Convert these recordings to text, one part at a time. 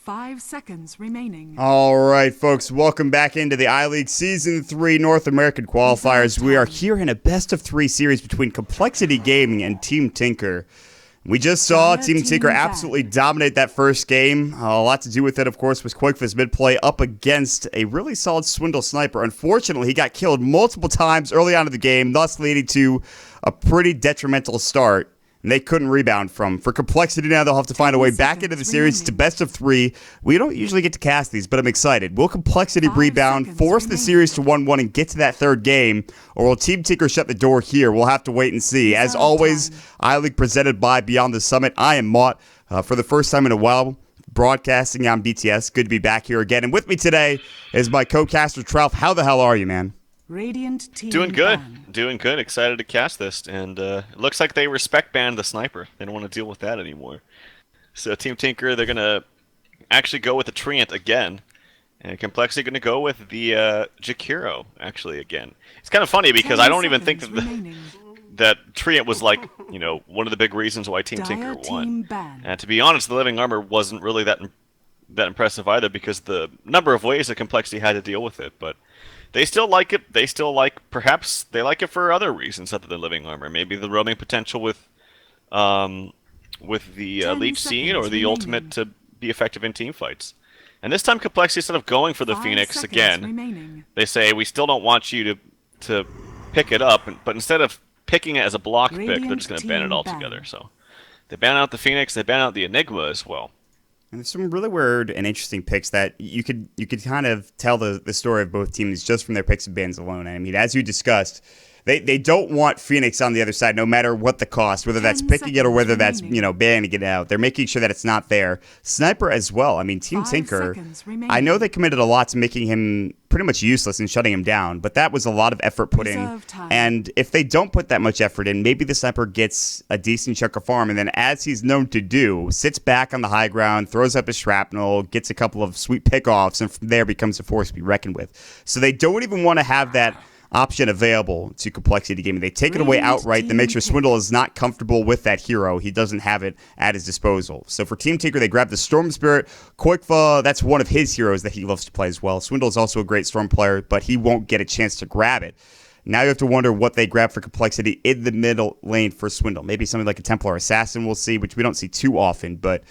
5 seconds remaining. All right, folks, welcome back into the iLeague Season 3 North American Qualifiers. We are here in a best-of-3 series between CompLexity Gaming and Team Tinker. We just saw Team Tinker absolutely dominate that first game. A lot to do with it, of course, was Quakefa's mid-play up against a really solid Swindle sniper. Unfortunately, he got killed multiple times early on in the game, thus leading to a pretty detrimental start. And they couldn't rebound from. For CompLexity now, they'll have to find a way back into the series to best of 3. We don't usually get to cast these, but I'm excited. Will CompLexity rebound, force the series to 1-1 and get to that third game? Or will Team Tinker shut the door here? We'll have to wait and see. As always, iLeague presented by Beyond the Summit. I am Maut. For the first time in a while, broadcasting on BTS. Good to be back here again. And with me today is my co-caster, Tralf. How the hell are you, man? Radiant team Doing good. ban. Doing good. Excited to cast this. And it looks like they respect banned the sniper. They don't want to deal with that anymore. So Team Tinker, they're going to actually go with the Treant again. And CompLexity going to go with the Jakiro, actually, again. It's kind of funny because I don't even think that Treant was like, you know, one of the big reasons why Team Tinker won. And to be honest, the Living Armor wasn't really that impressive either because the number of ways that CompLexity had to deal with it. But they still like it. They still perhaps they like it for other reasons other than Living Armor. Maybe the roaming potential with the Leech Seed or the ultimate to be effective in team fights. And this time CompLexity, instead of going for the Phoenix again, they say, we still don't want you to pick it up, but instead of picking it as a block pick, they're just going to ban it all together. So they ban out the Phoenix, they ban out the Enigma as well. And there's some really weird and interesting picks that you could kind of tell the story of both teams just from their picks and bans alone. I mean, as you discussed, they don't want Phoenix on the other side, no matter what the cost, whether that's picking it or whether that's, you know, banning it out. They're making sure that it's not there. Sniper as well. I mean, Team Tinker, I know they committed a lot to making him pretty much useless and shutting him down, but that was a lot of effort put in. And if they don't put that much effort in, maybe the sniper gets a decent chunk of farm, and then as he's known to do, sits back on the high ground, throws up his shrapnel, gets a couple of sweet pickoffs, and from there becomes a force to be reckoned with. So they don't even want to have that option available to CompLexity Gaming. They take it away outright. They make sure Swindle is not comfortable with that hero. He doesn't have it at his disposal. So for Team Tinker, they grab the Storm Spirit. Quakefa, that's one of his heroes that he loves to play as well. Swindle is also a great Storm player, but he won't get a chance to grab it. Now you have to wonder what they grab for CompLexity in the middle lane for Swindle. Maybe something like a Templar Assassin we'll see, which we don't see too often, but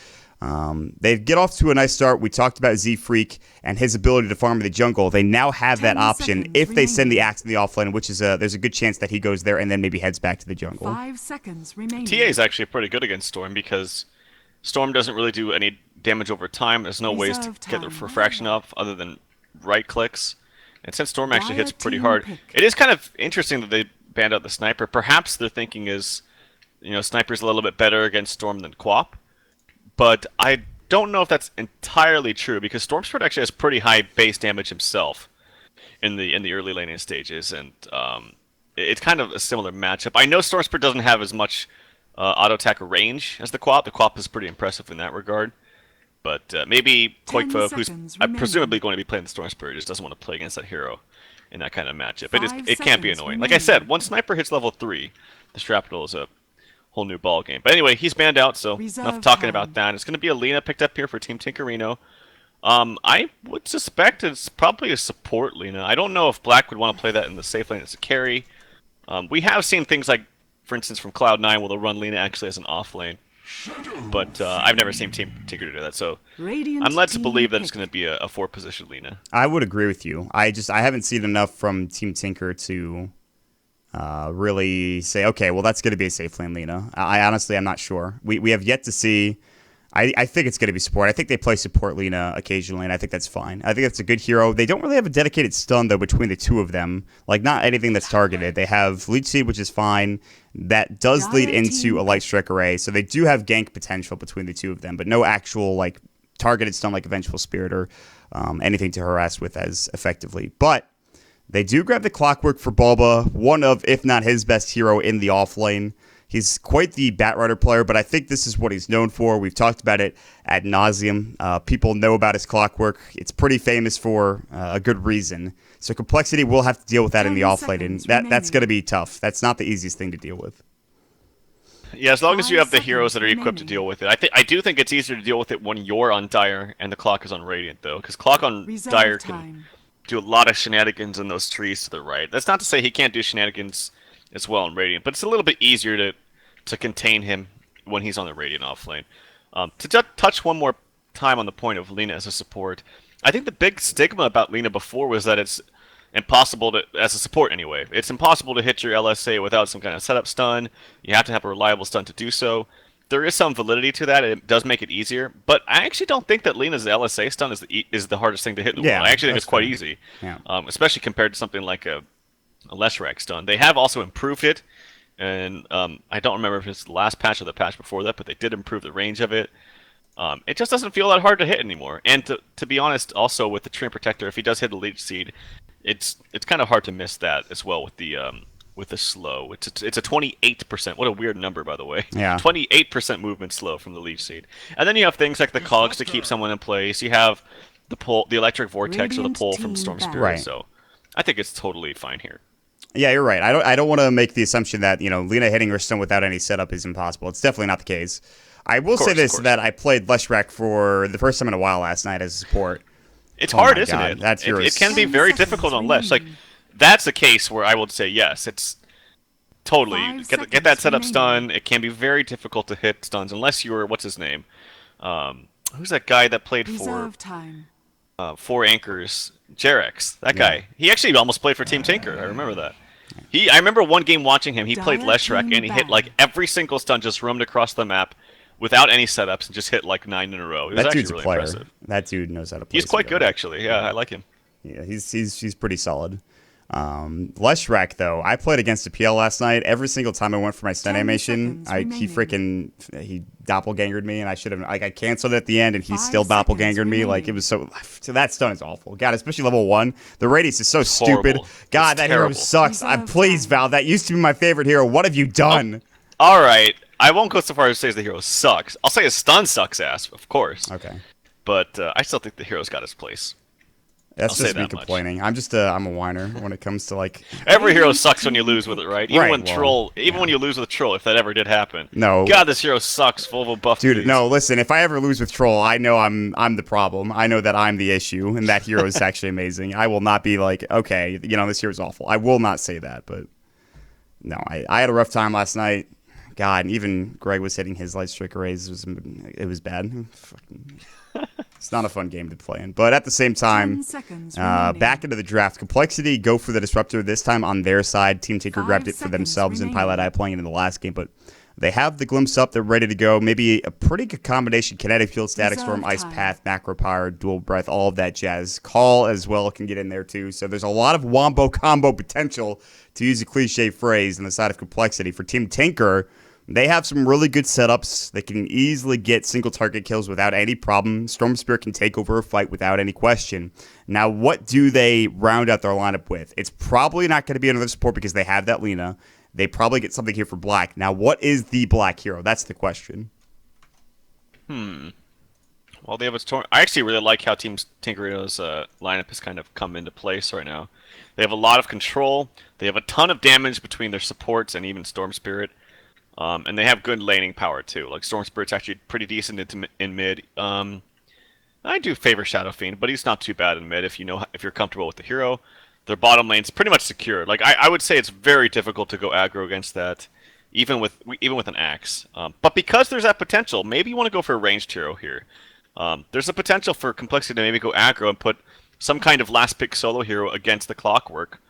they get off to a nice start. We talked about Z-Freak and his ability to farm in the jungle. They now have that option if they send the Axe in the offlane, which is there's a good chance that he goes there and then maybe heads back to the jungle. 5 seconds remaining. TA is actually pretty good against Storm because Storm doesn't really do any damage over time. There's no ways to get the refraction off other than right clicks. And since Storm actually hits pretty hard, it is kind of interesting that they banned out the Sniper. Perhaps their thinking is, you know, Sniper's a little bit better against Storm than Quap. But I don't know if that's entirely true because Storm Spirit actually has pretty high base damage himself in the early laning stages, and it's kind of a similar matchup. I know Storm Spirit doesn't have as much auto attack range as the Quap. The Quap is pretty impressive in that regard, but maybe Quakefa, who's presumably going to be playing the Storm Spirit, just doesn't want to play against that hero in that kind of matchup. It can be annoying. Like I said, once Sniper hits level 3, the Shrapnel is a whole new ball game. But anyway, he's banned out, so enough talking about that. It's going to be a Lina picked up here for Team Tinkerino. I would suspect it's probably a support Lina. I don't know if Black would want to play that in the safe lane as a carry. We have seen things like, for instance, from Cloud9 where they'll run Lina actually as an off lane. But I've never seen Team Tinker do that, so I'm led to believe that it's going to be a 4-position Lina. I would agree with you. I haven't seen enough from Team Tinker to really say, okay, well, that's going to be a safe lane Lina. I'm not sure. We have yet to see. I think it's going to be support. I think they play support Lina occasionally, and I think that's fine. I think that's a good hero. They don't really have a dedicated stun, though, between the two of them. Like, not anything that's targeted. They have Leech Seed, which is fine. That does lead into a Light Strike Array, so they do have gank potential between the two of them, but no actual, like, targeted stun like a Vengeful Spirit or anything to harass with as effectively. But they do grab the Clockwork for Bulba, one of, if not his best hero in the offlane. He's quite the Batrider player, but I think this is what he's known for. We've talked about it ad nauseum. People know about his Clockwork. It's pretty famous for a good reason. So CompLexity will have to deal with that in the offlane, and that's going to be tough. That's not the easiest thing to deal with. Yeah, as long as you 5 have the heroes that are seconds equipped to remaining. deal with it. I do think it's easier to deal with it when you're on Dire and the clock is on Radiant, though, because clock on Reserve Dire can time. do a lot of shenanigans in those trees to the right. That's not to say he can't do shenanigans as well on Radiant, but it's a little bit easier to contain him when he's on the Radiant offlane. Touch one more time on the point of Lina as a support, I think the big stigma about Lina before was that it's impossible to, as a support anyway, it's impossible to hit your LSA without some kind of setup stun. You have to have a reliable stun to do so. There is some validity to that. It does make it easier, but I actually don't think that Lina's LSA stun is the hardest thing to hit in the world. I actually think it's quite easy, especially compared to something like a Leshrac stun. They have also improved it, and I don't remember if it's the last patch or the patch before that, but they did improve the range of it. It just doesn't feel that hard to hit anymore. And to be honest, also with the Treant Protector, if he does hit the Leech Seed, it's kind of hard to miss that as well with the slow. It's a 28%. What a weird number, by the way. Yeah. 28% movement slow from the Leech Seed. And then you have things like the cogs to keep someone in place. You have the electric vortex or the pull from Storm Spirit. Right. So I think it's totally fine here. Yeah, you're right. I don't want to make the assumption that, Lina hitting her stun without any setup is impossible. It's definitely not the case. I will say this, that I played Leshrac for the first time in a while last night as a support. It's hard, isn't God, it? That it can be very difficult on Lesh. Like, that's a case where I would say yes. It's totally get that setup stun. It can be very difficult to hit stuns unless you're what's his name? Who's that guy that played for Four Anchors? Jerex. That guy. He actually almost played for Team Tinker. I remember that. I remember one game watching him. He played Leshrac and he hit like every single stun, just roamed across the map without any setups and just hit like 9 in a row. It was actually really impressive. That dude knows how to play. He's quite good, actually. Yeah, I like him. Yeah, he's pretty solid. Leshrac, though, I played against a PL last night. Every single time I went for my stun animation, he doppelgangered me, and I should have I canceled it at the end, and he still doppelgangered me. Like, it was so that stun is awful. God, especially level 1. The radius is so stupid. God, that hero sucks. Please, Val, that used to be my favorite hero. What have you done? All right. I won't go so far as to say the hero sucks. I'll say his stun sucks ass, of course. Okay. But I still think the hero's got his place. That's just me complaining. I'm a whiner when it comes to like every hero sucks when you lose with it, right? Even when you lose with Troll, if that ever did happen. No. God, this hero sucks. Full of a buff. Dude, no, listen, if I ever lose with Troll, I know I'm the problem. I know that I'm the issue, and that hero is actually amazing. I will not be like, okay, this hero's awful. I will not say that, but no, I had a rough time last night. God, and even Greg was hitting his light strike arrays. It was bad. It's not a fun game to play in. But at the same time, back into the draft. CompLexity go for the Disruptor, this time on their side. Team Tinker grabbed it for themselves and Pilot Eye playing it in the last game. But they have the Glimpse up. They're ready to go. Maybe a pretty good combination. Kinetic Field, Static Storm, Ice Path, Macro Power, Dual Breath, all of that jazz. Call as well can get in there too. So there's a lot of wombo combo potential, to use a cliche phrase, on the side of CompLexity. For Team Tinker, they have some really good setups. They can easily get single target kills without any problem. Storm Spirit can take over a fight without any question. Now, what do they round out their lineup with? It's probably not going to be another support because they have that Lina. They probably get something here for Black. Now, what is the Black hero? That's the question. Well, they have a Storm. I actually really like how Team Tinker's lineup has kind of come into place right now. They have a lot of control. They have a ton of damage between their supports and even Storm Spirit. And they have good laning power too. Like Storm Spirit's actually pretty decent in mid. I do favor Shadow Fiend, but he's not too bad in mid if you're comfortable with the hero. Their bottom lane's pretty much secured. Like I would say it's very difficult to go aggro against that, even with an axe. But because there's that potential, maybe you want to go for a ranged hero here. There's a potential for CompLexity to maybe go aggro and put some kind of last pick solo hero against the Clockwork.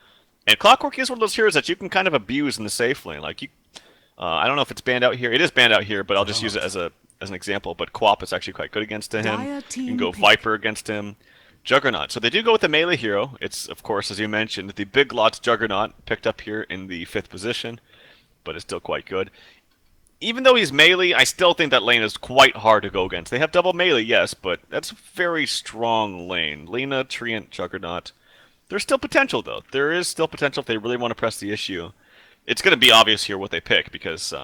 And Clockwork is one of those heroes that you can kind of abuse in the safe lane. Like I don't know if it's banned out here. It is banned out here, but I'll just use it as an example. But Quap is actually quite good against him. You can go Viper against him. Juggernaut. So they do go with the melee hero. It's, of course, as you mentioned, the Big Lots Juggernaut picked up here in the 5th position, but it's still quite good. Even though he's melee, I still think that lane is quite hard to go against. They have double melee, yes, but that's a very strong lane. Lina, Treant, Juggernaut. There's still potential, though. There is still potential if they really want to press the issue. It's going to be obvious here what they pick because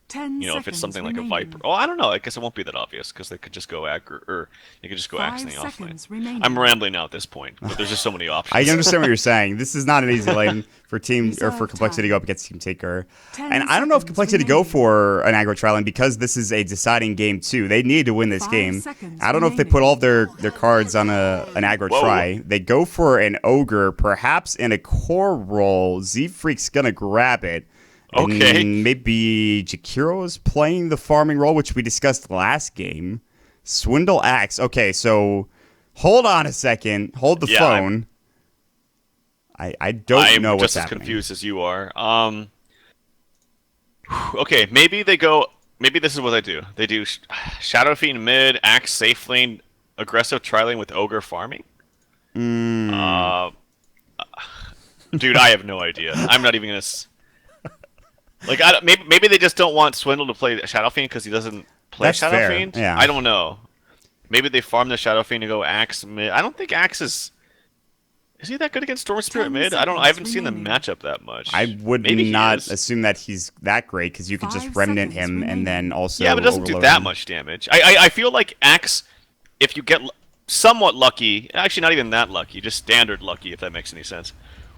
10 You know, if it's seconds something like a remaining. Viper. Oh, I don't know. I guess it won't be that obvious because they could just go aggro, or you could just go 5 axe in the off lane. seconds remaining. I'm rambling now at this point, but there's just so many I options. understand what you're saying. This is not an easy lane for team or for Reserve Complexity to time. go up against Team Tinker. 10 And I don't know if seconds Complexity go remaining. for an aggro trial lane because this is a deciding game too. They need to win this 5 game. seconds I don't know if they remaining. put all of their cards on an aggro Whoa. try. They go for an ogre, perhaps in a core role. Z-Freak's gonna grab it. Okay. And maybe Jakiro is playing the farming role, which we discussed last game. Swindle Axe. Okay, so hold on a second. Hold the Yeah, phone. I don't know I'm what's just as happening. confused as you are. Okay, maybe they go. Maybe this is what they do. They do Shadow Fiend mid, Axe safe lane, aggressive tri lane with Ogre farming. Dude, I have no idea. I'm not even gonna. Like, maybe they just don't want Swindle to play Shadow Fiend because he doesn't play That's Shadow fair, Fiend. yeah. I don't know. Maybe they farm the Shadow Fiend to go Axe mid. I don't think Axe is. Is he that good against Storm Spirit 10 mid? I don't. I haven't seconds seen the remaining. matchup that much. I would Maybe he not is. assume that he's that great because you could just 5 remnant seconds him remaining. and then also Yeah, but it doesn't do overload that him. much damage. I feel like Axe, if you get somewhat lucky, actually not even that lucky, just standard lucky, if that makes any sense,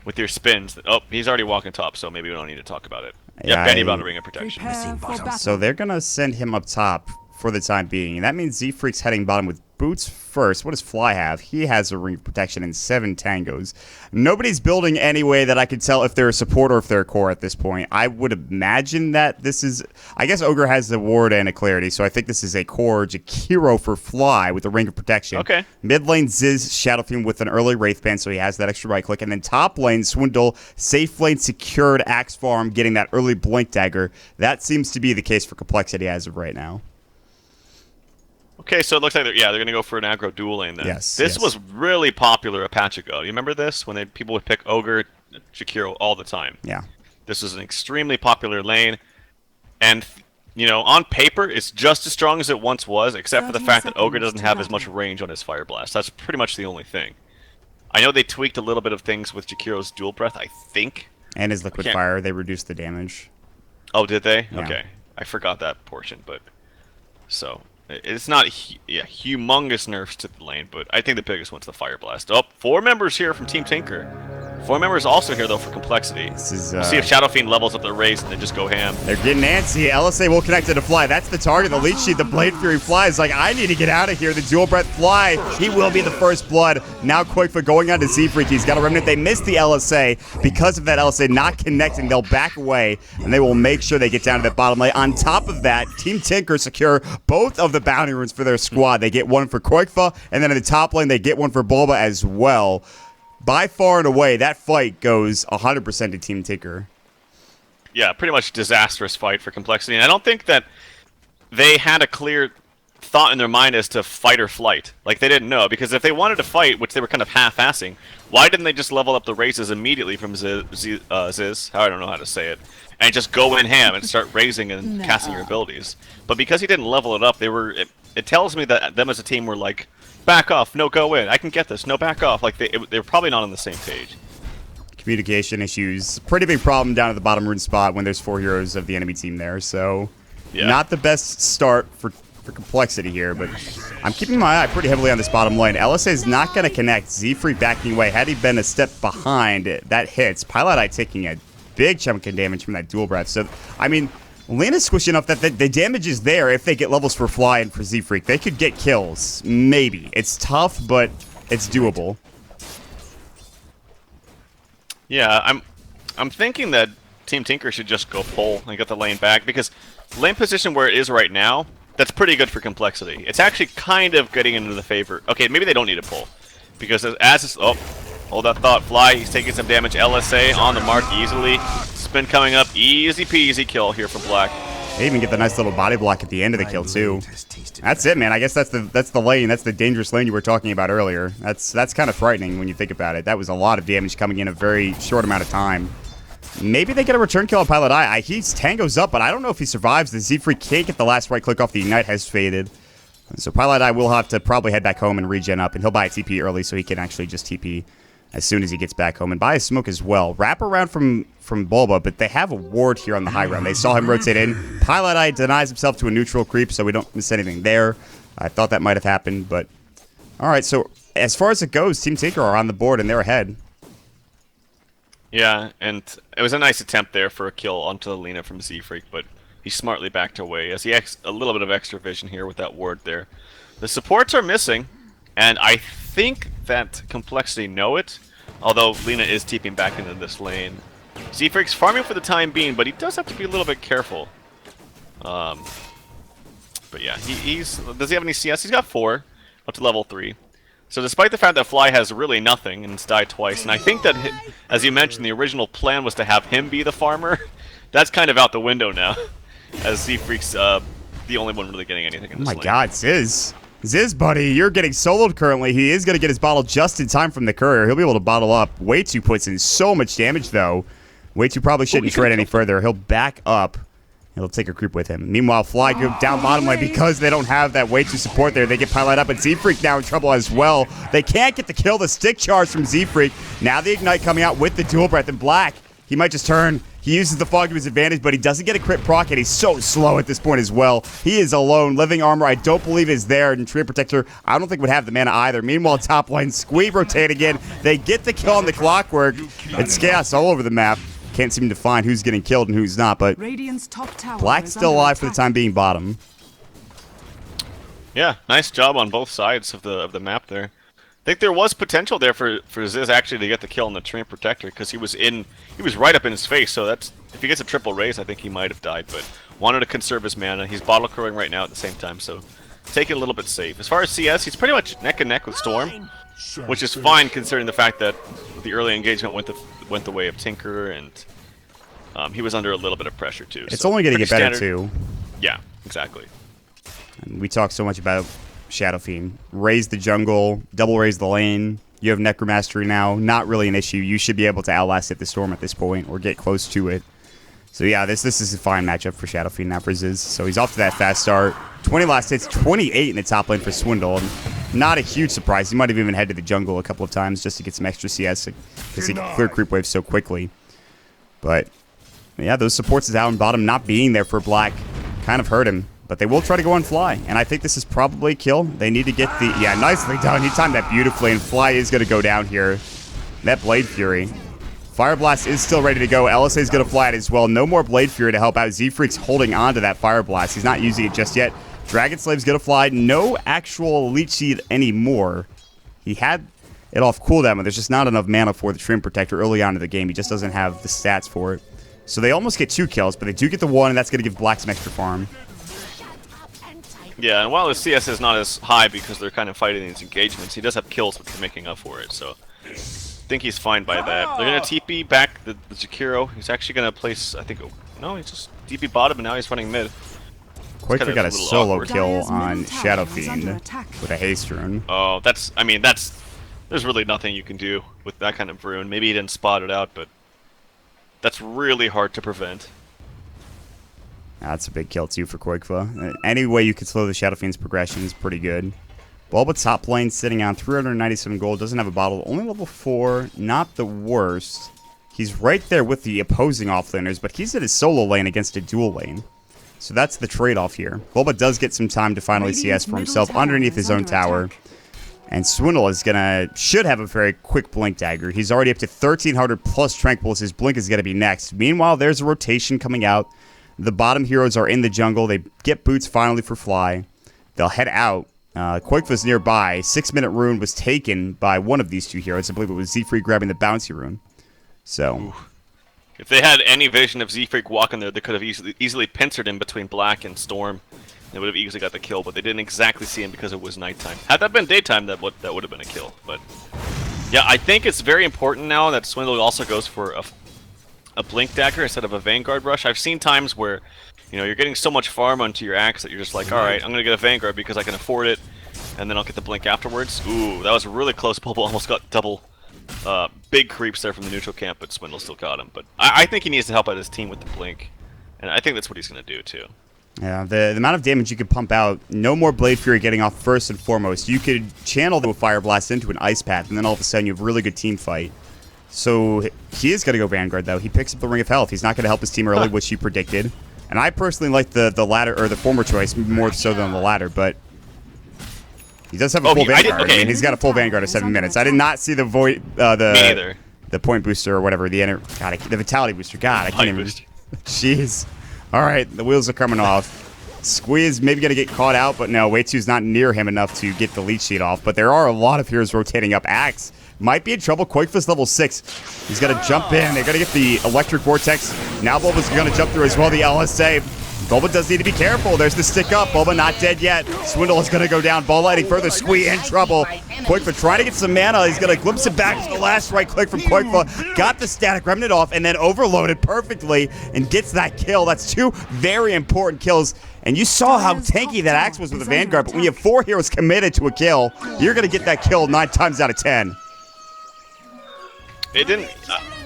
with your spins. Oh, he's already walking top, so maybe we don't need to talk about it. Yeah, Yeah, Benny about a ring of protection. Prepare for battle. So they're going to send him up top for the time being. That means Z-Freak's heading bottom with Boots first. What does Fly have? He has a ring of protection and 7 tangos. Nobody's building any way that I could tell if they're a support or if they're a core at this point. I would imagine that this is... I guess Ogre has the ward and a clarity, so I think this is a core Jakiro for Fly with a ring of protection. Okay. Mid lane Ziz Shadow Fiend with an early Wraith Band, so he has that extra right click. And then top lane Swindle, safe lane secured Axe Farm, getting that early Blink Dagger. That seems to be the case for Complexity as of right now. Okay, so it looks like they're going to go for an aggro dual lane then. Yes, This yes. was really popular a patch ago. You remember this? When people would pick Ogre, Jakiro all the time. Yeah. This is an extremely popular lane, and on paper, it's just as strong as it once was, except for the 30 fact that Ogre seconds doesn't to have as battle. much range on his Fire Blast. That's pretty much the only thing. I know they tweaked a little bit of things with Jakiro's Dual Breath, I think. And his Liquid can't- Fire, they reduced the damage. Oh, did they? Yeah. Okay. I forgot that portion, but... So, it's not humongous nerfs to the lane, but I think the biggest one's the Fire Blast. Oh, 4 members here from Team Tinker. 4 members also here, though, for Complexity. This is, We'll see if Shadow Fiend levels up their raise and they just go ham. They're getting antsy. LSA will connect to the Fly. That's the target. The lead sheet, the Blade Fury Fly is like, I need to get out of here. The Dual Breath Fly, he will be the first blood. Now Quickfoot going on to Z-Freak. He's got a remnant. They missed the LSA. Because of that LSA not connecting, they'll back away, and they will make sure they get down to the bottom lane. On top of that, Team Tinker secure both of the bounty runes for their squad. They get one for Quickfoot, and then in the top lane, they get one for Bulba as well. By far and away, that fight goes 100% to Team Tinker. Yeah, pretty much disastrous fight for Complexity. And I don't think that they had a clear thought in their mind as to fight or flight. Like, they didn't know. Because if they wanted to fight, which they were kind of half-assing, why didn't they just level up the races immediately from Ziz, I don't know how to say it, and just go in ham and start raising and casting your abilities? But because he didn't level it up, it tells me that them as a team were like, back off, no, go in, I can get this, no, back off. Like, they're probably not on the same page. Communication issues. Pretty big problem down at the bottom rune spot when there's 4 heroes of the enemy team there. So, Yeah. not the best start for Complexity here, but I'm keeping my eye pretty heavily on this bottom lane. LSA is not going to connect. Z-Freak backing away. Had he been a step behind, that hits. Pilot Eye taking a big chunk of damage from that Dual Breath. So, I mean, lane is squishy enough that the damage is there if they get levels for Fly and for Z-Freak. They could get kills. Maybe. It's tough, but it's doable. Yeah, I'm thinking that Team Tinker should just go pull and get the lane back, because lane position where it is right now, that's pretty good for Complexity. It's actually kind of getting into the favor. Okay, maybe they don't need to pull, because oh, hold that thought, Fly, he's taking some damage. LSA on the mark easily. Spin coming up, easy peasy kill here for Black. They even get the nice little body block at the end of the kill too. That's it, man. I guess that's the lane. That's the dangerous lane you were talking about earlier. That's kind of frightening when you think about it. That was a lot of damage coming in a very short amount of time. Maybe they get a return kill on Pilot Eye. He tangos up, but I don't know if he survives. The Z-Freak can't get the last right click off. The Ignite has faded. So Pilot Eye will have to probably head back home and regen up, and he'll buy a TP early so he can actually just TP as soon as he gets back home. And buy a smoke as well. Wrap around from Bulba, but they have a ward here on the high ground. They saw him rotate in. Pilot Eye denies himself to a neutral creep, so we don't miss anything there. I thought that might have happened, but... Alright, so as far as it goes, Team Tinker are on the board, and they're ahead. Yeah, and it was a nice attempt there for a kill onto the Lina from Z-Freak, but he smartly backed away, as he a little bit of extra vision here with that ward there. The supports are missing, and I think that CompLexity know it, although Lina is TPing back into this lane. Z-Freak's farming for the time being, but he does have to be a little bit careful. But yeah, does he have any CS? He's got 4, up to level 3. So despite the fact that Fly has really nothing and has died twice, and I think that, as you mentioned, the original plan was to have him be the farmer, that's kind of out the window now, as Z-Freak's the only one really getting anything in this lane. Oh my god, Ziz, buddy, you're getting soloed currently. He is going to get his bottle just in time from the courier. He'll be able to bottle up. Way2 puts in so much damage, though. Way2 probably shouldn't trade any further. He'll back up. He'll take a creep with him. Meanwhile, Fly go down bottom lane because they don't have that Way2 support there. They get pilot up, and Z-Freak now in trouble as well. They can't get the kill. The stick charge from Z-Freak. Now the Ignite coming out with the dual breath, and Black, he might just turn. He uses the fog to his advantage, but he doesn't get a crit proc, and he's so slow at this point as well. He is alone. Living Armor, I don't believe is there, and Tree Protector, I don't think would have the mana either. Meanwhile, top lane, Squeeb rotate again. They get the kill on the Clockwork. It's chaos all over the map. Can't seem to find who's getting killed and who's not, but Radiant's top tower Black's still alive for the time being bottom. Yeah, nice job on both sides of the map there. I think there was potential there for Ziz actually to get the kill on the Train Protector, because he was right up in his face, so that's, if he gets a triple raise, I think he might have died, but wanted to conserve his mana. He's bottle crowing right now at the same time, so take it a little bit safe. As far as CS, he's pretty much neck and neck with Storm, which is fine considering the fact that the early engagement went the way of Tinker, and he was under a little bit of pressure too. It's so only going to get better standard. too. Yeah, exactly. And we talk so much about Shadow Fiend. Raise the jungle, double raise the lane. You have Necromastery now. Not really an issue. You should be able to outlast the Storm at this point, or get close to it. So yeah, this is a fine matchup for Shadow Fiend now for Ziz. So he's off to that fast start. 20 last hits, 28 in the top lane for Swindle. And not a huge surprise. He might have even headed to the jungle a couple of times just to get some extra CS, because he can clear creep waves so quickly. But yeah, those supports out on bottom not being there for Black kind of hurt him. But they will try to go on Fly, and I think this is probably a kill. They need to get the... Yeah, nicely done. He timed that beautifully, and Fly is going to go down here. That Blade Fury. Fire Blast is still ready to go. LSA is going to fly it as well. No more Blade Fury to help out. Z-Freak's holding on to that Fire Blast. He's not using it just yet. Dragon Slave's going to fly. No actual Leech Seed anymore. He had it off cooldown, but there's just not enough mana for the Trim Protector early on in the game. He just doesn't have the stats for it. So they almost get 2 kills, but they do get the 1, and that's going to give Black some extra farm. Yeah, and while his CS is not as high because they're kind of fighting these engagements, he does have kills which are making up for it, so I think he's fine by that. They're going to TP back the Jakiro. He's actually going to place, I think, no, he's just TP bottom, and now he's running mid. Quaker got a solo kill on Shadow Fiend with a haste rune. Oh, there's really nothing you can do with that kind of rune. Maybe he didn't spot it out, but that's really hard to prevent. That's a big kill too for Koikva. Any way you could slow the Shadow Fiend's progression is pretty good. Bulba top lane sitting on 397 gold, doesn't have a bottle, only level 4, not the worst. He's right there with the opposing offlaners, but he's in his solo lane against a dual lane. So that's the trade-off here. Bulba does get some time to finally CS for himself underneath his own tower. And Swindle is should have a very quick Blink Dagger. He's already up to 1,300 plus Tranquils. His Blink is going to be next. Meanwhile, there's a rotation coming out. The bottom heroes are in the jungle. They get boots finally for Fly. They'll head out. Koikva's nearby. 6-minute rune was taken by one of these 2 heroes. I believe it was Z-Freak grabbing the bouncy rune. So, ooh. If they had any vision of Z-Freak walking there, they could have easily pincered him between Black and Storm. They would have easily got the kill, but they didn't exactly see him because it was nighttime. Had that been daytime, that would have been a kill. But yeah, I think it's very important now that Swindle also goes for a Blink Dagger instead of a Vanguard Rush. I've seen times where, you know, you're getting so much farm onto your axe that you're just like, alright, I'm going to get a Vanguard because I can afford it, and then I'll get the Blink afterwards. Ooh, that was really close. Bulba almost got double big creeps there from the neutral camp, but Swindle still got him. But I think he needs to help out his team with the Blink, and I think that's what he's going to do too. Yeah, the amount of damage you could pump out, no more Blade Fury getting off first and foremost. You could channel the Fire Blast into an Ice Path, and then all of a sudden you have a really good team fight. So he is going to go Vanguard, though. He picks up the Ring of Health. He's not going to help his team early, which he predicted. And I personally like the latter, or the former choice, more so than the latter, but he does have a full Vanguard. I mean, he's got a full Vanguard of 7 minutes. I did not see the void, the point booster or whatever, the Vitality booster. God, I can't even. Jeez. All right, the wheels are coming off. Squeeze maybe going to get caught out, but no, Way2's not near him enough to get the lead sheet off. But there are a lot of heroes rotating up. Axe might be in trouble. Quakefist level 6. He's going to jump in. They're going to get the Electric Vortex. Now Bulba's going to jump through as well, the LSA. Bulba does need to be careful. There's the stick up. Bulba not dead yet. Swindle is going to go down. Ball lighting further. Squee in trouble. Quakefa trying to get some mana. He's going to glimpse it back to the last right click from Quakefa. Got the static remnant off and then overloaded perfectly and gets that kill. That's 2 very important kills. And you saw how tanky that Axe was with the Vanguard, but when you have 4 heroes committed to a kill, you're going to get that kill 9 times out of 10. It didn't...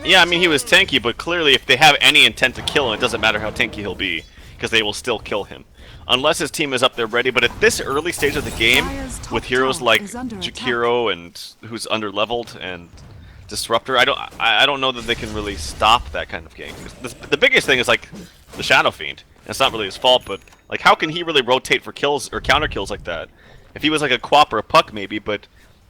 yeah, I mean, he was tanky, but clearly if they have any intent to kill him, it doesn't matter how tanky he'll be, because they will still kill him. Unless his team is up there ready, but at this early stage of the game, with heroes like Jakiro and who's under-leveled and Disruptor, I don't know that they can really stop that kind of game. The biggest thing is, like, the Shadow Fiend. It's not really his fault, but like, how can he really rotate for kills or counter kills like that? If he was like a Quap or a Puck, maybe, but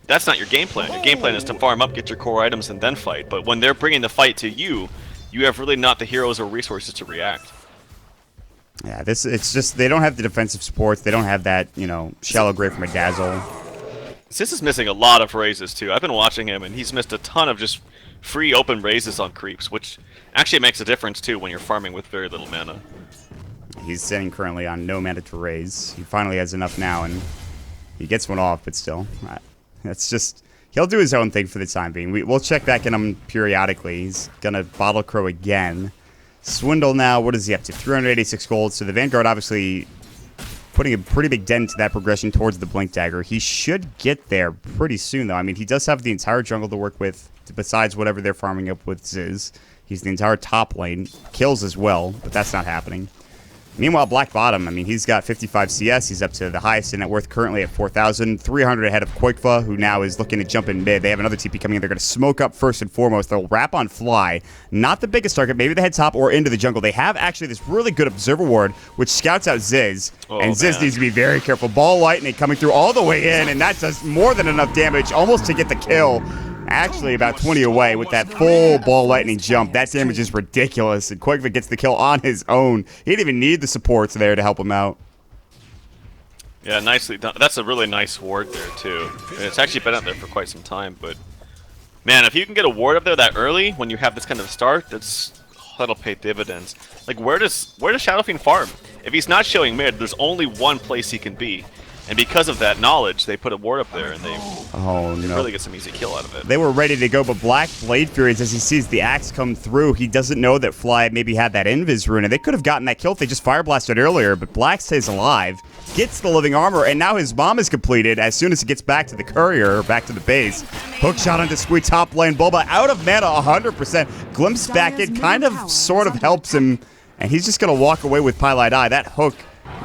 that's not your game plan. Your game plan is to farm up, get your core items, and then fight. But when they're bringing the fight to you, you have really not the heroes or resources to react. Yeah, it's just they don't have the defensive supports. They don't have that, you know, shallow grave from a Dazzle. Sis is missing a lot of raises too. I've been watching him, and he's missed a ton of just free open raises on creeps, which actually makes a difference too when you're farming with very little mana. He's sitting currently on no mana to raise. He finally has enough now, and he gets one off, but still. That's just... He'll do his own thing for the time being. We'll check back in him periodically. He's going to Bottle Crow again. Swindle now, what is he up to? 386 gold. So the Vanguard obviously putting a pretty big dent into that progression towards the Blink Dagger. He should get there pretty soon, though. I mean, he does have the entire jungle to work with, besides whatever they're farming up with Ziz. He's the entire top lane. Kills as well, but that's not happening. Meanwhile, Black Bottom, I mean, he's got 55 CS. He's up to the highest in net worth currently at 4,300 ahead of Quakefa, who now is looking to jump in mid. They have another TP coming in. They're going to smoke up first and foremost. They'll wrap on Fly. Not the biggest target. Maybe the head top or into the jungle. They have actually this really good Observer Ward, which scouts out Ziz. And Ziz needs to be very careful. Ball lightning coming through all the way in, and that does more than enough damage almost to get the kill. Actually about 20 away with that full ball lightning jump. That damage is ridiculous, and Quakefa gets the kill on his own. He didn't even need the supports there to help him out. Yeah, nicely done. That's a really nice ward there too. And it's actually been out there for quite some time, but man, if you can get a ward up there that early when you have this kind of start, that'll pay dividends. Like, where does Shadow Fiend farm? If he's not showing mid, there's only one place he can be. And because of that knowledge, they put a ward up there, and they really get some easy kill out of it. They were ready to go, but Black Blade Furies, as he sees the axe come through, he doesn't know that Fly maybe had that Invis rune, and they could have gotten that kill if they just fire blasted earlier, but Black stays alive, gets the living armor, and now his bomb is completed as soon as he gets back to the courier, back to the base. Hook shot onto Squee top lane. Bulba out of mana 100%. Glimpse back in, kind of, sort of helps him, and he's just going to walk away with Pylite Eye. That hook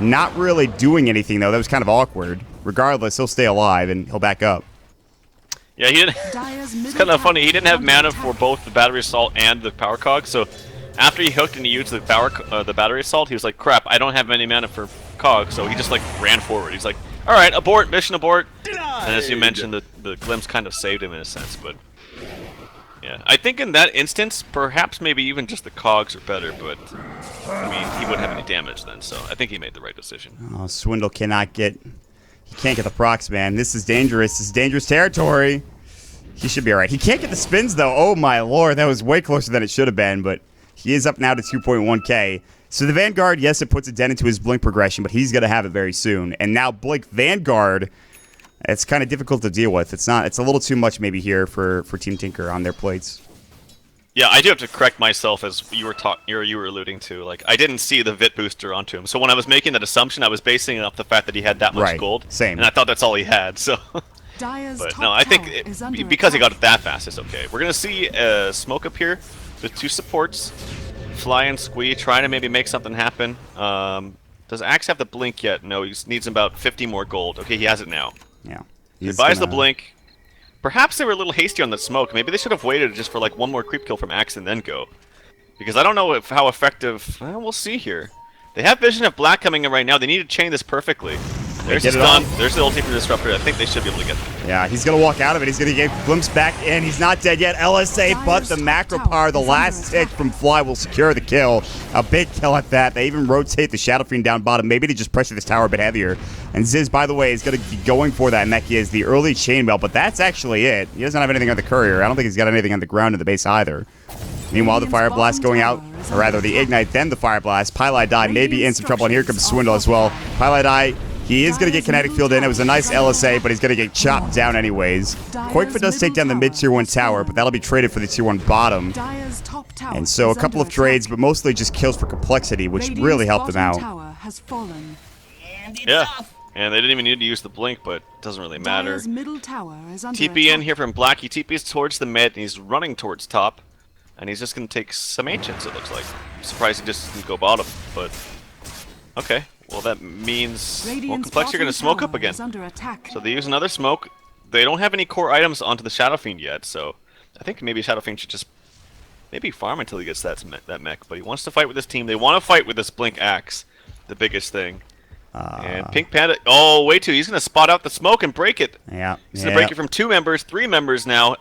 not really doing anything, though. That was kind of awkward. Regardless, he'll stay alive, and he'll back up. Yeah, he didn't. It's kind of funny. He didn't have mana for both the Battery Assault and the Power Cog, so after he hooked and he used the Battery Assault, he was like, crap, I don't have any mana for Cog, so he just, like, ran forward. He's like, alright, abort, mission abort. And as you mentioned, the glimpse kind of saved him in a sense, but yeah. I think in that instance, perhaps maybe even just the Cogs are better, but I mean, he wouldn't have any damage then, so I think he made the right decision. Oh, Swindle cannot get... He can't get the procs, man. This is dangerous. This is dangerous territory. He should be alright. He can't get the spins, though. Oh, my lord. That was way closer than it should have been, but he is up now to 2.1k. So the Vanguard, yes, it puts a dent into his Blink progression, but he's going to have it very soon. And now Blink Vanguard, it's kind of difficult to deal with. It's a little too much maybe here for Team Tinker on their plates. Yeah, I do have to correct myself, as you were alluding to. Like, I didn't see the Vit booster onto him, so when I was making that assumption, I was basing it off the fact that he had that much gold. Same. And I thought that's all he had. So, but no, I think because he got it that fast, it's okay. We're gonna see Smoke up here with 2 supports, Fly and Squee, trying to maybe make something happen. Does Axe have the blink yet? No, he needs about 50 more gold. Okay, he has it now. Yeah. He buys the blink. Perhaps they were a little hasty on the smoke. Maybe they should have waited just for like one more creep kill from Axe and then go. Because I don't know how effective... Well, we'll see here. They have Vision of Black coming in right now. They need to chain this perfectly. There's his stun. There's the ulti for Disruptor. I think they should be able to get them. Yeah, he's going to walk out of it. He's going to get glimpsed back in. He's not dead yet. LSA, but the macro power, the last tick from Fly will secure the kill. A big kill at that. They even rotate the Shadow Fiend down bottom. Maybe to just pressure this tower a bit heavier. And Ziz, by the way, is going to be going for that mech. He has the early chainmail, but that's actually it. He doesn't have anything on the courier. I don't think he's got anything on the ground in the base either. Meanwhile, the Fire Blast going out, or rather the Ignite, then the Fire Blast. Pylai Die may be in some trouble, and here comes Swindle as well. Pylai Die, he is going to get Kinetic Field in. It was a nice LSA, but he's going to get chopped down anyways. Koikfa does take down the mid-tier 1 tower, but that'll be traded for the tier 1 bottom. And so a couple of trades, but mostly just kills for complexity, which really helped them out. Yeah, and they didn't even need to use the blink, but it doesn't really matter. TP in here from Black. He TP's towards the mid, and he's running towards top. And he's just going to take some Ancients, it looks like. I'm surprised he just didn't go bottom, but... Okay, well that means... Well, Complexity are going to smoke up again. So they use another smoke. They don't have any core items onto the Shadow Fiend yet, so... I think maybe Shadow Fiend should just... Maybe farm until he gets that mech, but he wants to fight with his team. They want to fight with this Blink Axe, the biggest thing. And Pink Panda... Oh, wait too, he's going to spot out the smoke and break it. Yeah. He's going to break it from 2 members, 3 members now.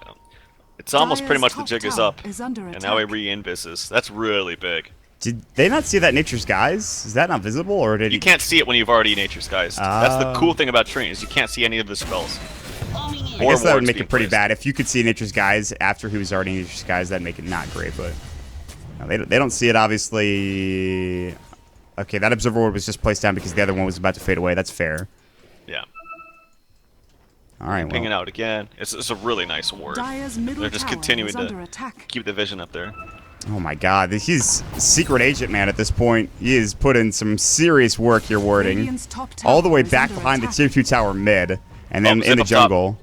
It's almost pretty much the jig is up, and now he re-invises. That's really big. Did they not see that Nature's Skies? Is that not visible, or did you can't see it when you've already Nature's Skies. That's the cool thing about Trini, is you can't see any of the spells. I guess that would make it pretty bad. If you could see Nature's Skies after he was already Nature's Skies, that'd make it not great, but... No, they don't see it, obviously... Okay, that Observer Ward was just placed down because the other one was about to fade away. That's fair. Yeah. All right, pinging out again. It's a really nice ward. They're just continuing to keep the vision up there. Oh my god, he's Secret Agent Man at this point. He has put in some serious work here warding. All the way back behind the tier 2 tower mid, and then in the jungle.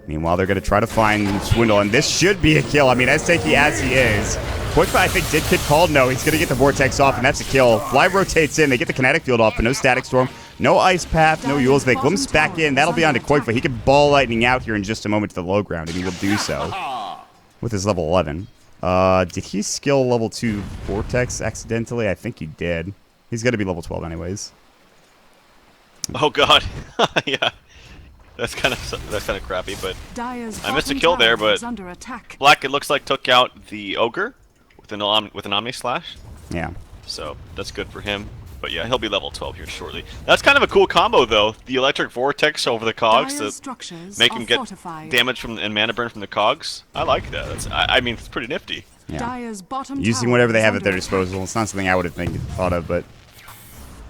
Meanwhile, they're going to try to find Swindle, and this should be a kill. I mean, as tanky as he is. Koikfa, I think, did get called. No, he's going to get the Vortex off, and that's a kill. Fly rotates in. They get the Kinetic Field off, but no Static Storm. No Ice Path, no Yules. They glimpse back in. That'll be on to Koikfa. He can ball Lightning out here in just a moment to the low ground, and he will do so with his level 11. Did he skill level 2 Vortex accidentally? I think he did. He's going to be level 12 anyways. Oh, God. Yeah. That's kind of crappy, but I missed a kill there. But Black, it looks like, took out the Ogre with an Omni Slash. Yeah. So that's good for him. But yeah, he'll be level 12 here shortly. That's kind of a cool combo, though. The Electric Vortex over the Cogs to make him get damage from and mana burn from the Cogs. I like that. I mean, it's pretty nifty. Yeah. Using whatever they have at their disposal. It's not something I would have thought of, but...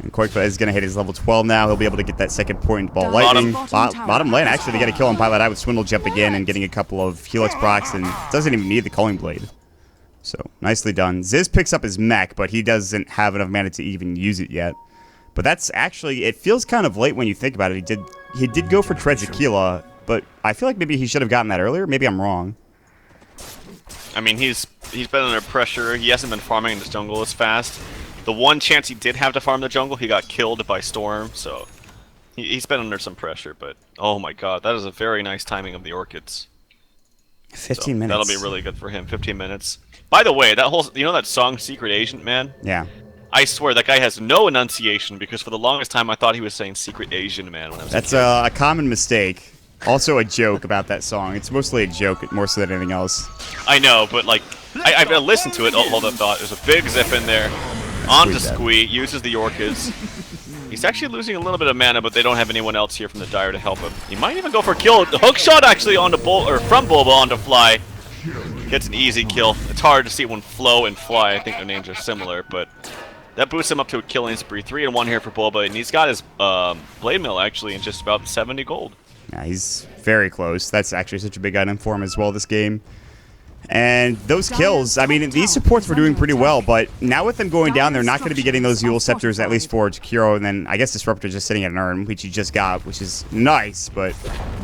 And Koikfa is going to hit his level 12 now. He'll be able to get that second point ball lightning. Bottom lane, actually, to get a kill on Pilot Eye with Swindle jumping in and getting a couple of Helix procs, and doesn't even need the Culling Blade. So, nicely done. Ziz picks up his mech, but he doesn't have enough mana to even use it yet. But that's actually, it feels kind of late when you think about it. He did go for Treads Aquila, but I feel like maybe he should have gotten that earlier. Maybe I'm wrong. I mean, he's been under pressure. He hasn't been farming in this jungle as fast. The one chance he did have to farm the jungle, he got killed by Storm, so he's been under some pressure, but oh my god, that is a very nice timing of the Orchids. 15 minutes. That'll be really good for him, 15 minutes. By the way, that whole, you know that song, Secret Agent Man? Yeah. I swear, that guy has no enunciation, because for the longest time I thought he was saying Secret Asian Man when I was That's a common mistake. Also a joke about that song. It's mostly a joke, more so than anything else. I know, but like, I've listened to it, hold that thought. There's a big zip in there. On to Squee, uses the Orchids. He's actually losing a little bit of mana, but they don't have anyone else here from the Dire to help him. He might even go for a kill. The hook shot actually onto from Bulba onto Fly. Gets an easy kill. It's hard to see when Flow and Fly, I think their names are similar, but that boosts him up to a killing spree. 3 and 1 here for Bulba, and he's got his Blade Mill actually in just about 70 gold. Yeah, he's very close. That's actually such a big item for him as well this game. And those kills, I mean, these supports were doing pretty well, but now with them going down, they're not going to be getting those Yule Scepters, at least for Takiro, and then I guess Disruptor just sitting at an urn, which he just got, which is nice, but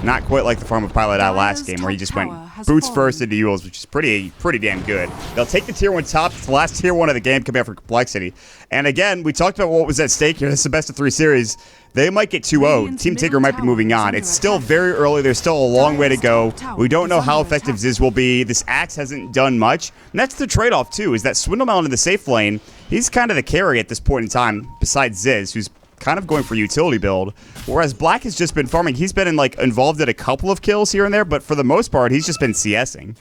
not quite like the farm of Pilot Eye last game, where he just went boots first into Yules, which is pretty damn good. They'll take the tier 1 top. It's the last tier 1 of the game coming out for CompLexity. And again, we talked about what was at stake here. This is a best of 3 series. They might get 2-0. Team Tinker might be moving on. It's still very early. There's still a long way to go. We don't know how effective Ziz will be. This Axe hasn't done much. And that's the trade-off, too, is that Swindlemelon in the safe lane, he's kind of the carry at this point in time, besides Ziz, who's kind of going for utility build. Whereas Black has just been farming. He's been involved in a couple of kills here and there, but for the most part, he's just been CSing.